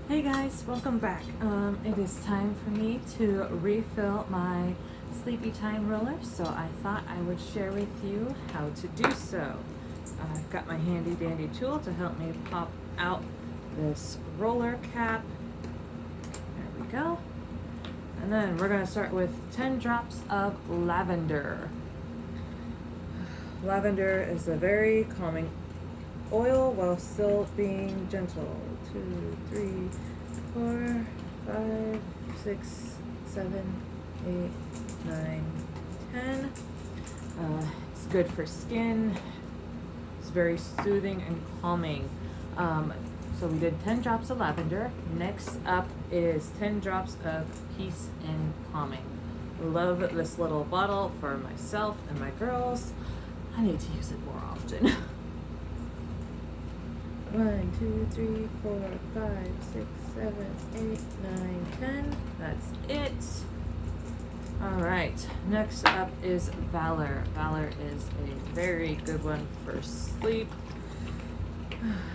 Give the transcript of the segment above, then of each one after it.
Hey guys, welcome back. It is time for me to refill my sleepy time roller, so I thought I would share with you how to do so. I've got my handy dandy tool to help me pop out this roller cap. There we go. And then we're going to start with 10 drops of lavender. Lavender is a very calming oil while still being gentle. 2, 3, 4, 5, 6, 7, 8, 9, 10. It's good for skin. It's very soothing and calming. So we did 10 drops of lavender. Next up is 10 drops of peace and calming. Love this little bottle for myself and my girls. I need to use it more often. 1, 2, 3, 4, 5, 6, 7, 8, 9, 10. That's it. Alright, next up is Valor. Valor is a very good one for sleep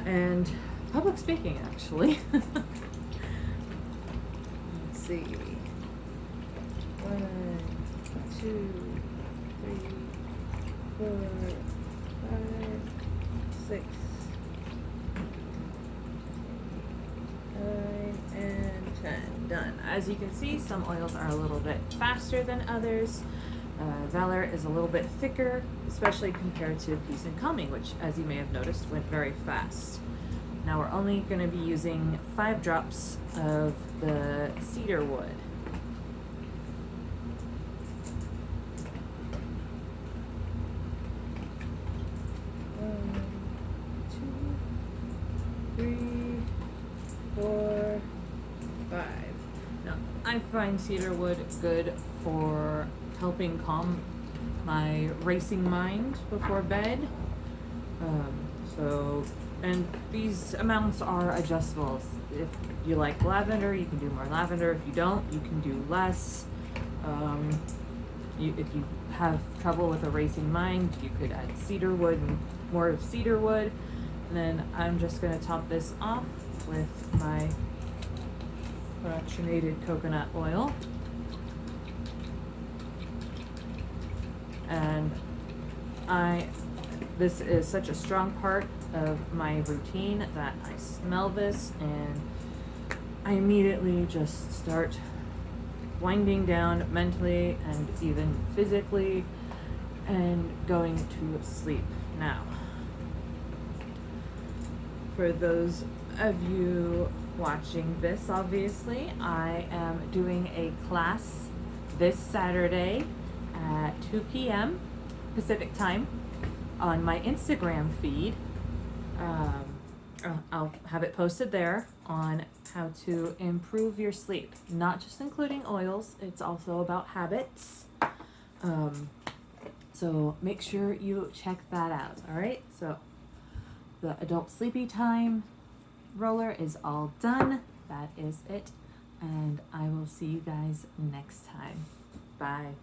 and public speaking, actually. Let's see. 1, 2, 3, 4, 5, 6, 9, and 10. Done. As you can see, some oils are a little bit faster than others. Valor is a little bit thicker, especially compared to Peace and Calming, which, as you may have noticed, went very fast. Now we're only going to be using 5 drops of the Cedarwood. One, 2, 3, 4, 5. Now, I find cedarwood good for helping calm my racing mind before bed. And thif amounts are adjustable. If you like lavender, you can do more lavender. If you don't, you can do less. If you have trouble with a racing mind, you could add cedarwood and more of cedarwood. And then I'm just going to top this off with my fractionated coconut oil. And this is such a strong part of my routine that I smell this and I immediately just start winding down mentally and even physically and going to sleep. Now, for those of you watching this, obviously, I am doing a class this Saturday at 2 p.m. Pacific time on my Instagram feed. I'll have it posted there on how to improve your sleep, not just including oils, it's also about habits. So make sure you check that out, all right? So the adult sleepy time roller is all done. That is it. And I will see you guys next time. Bye.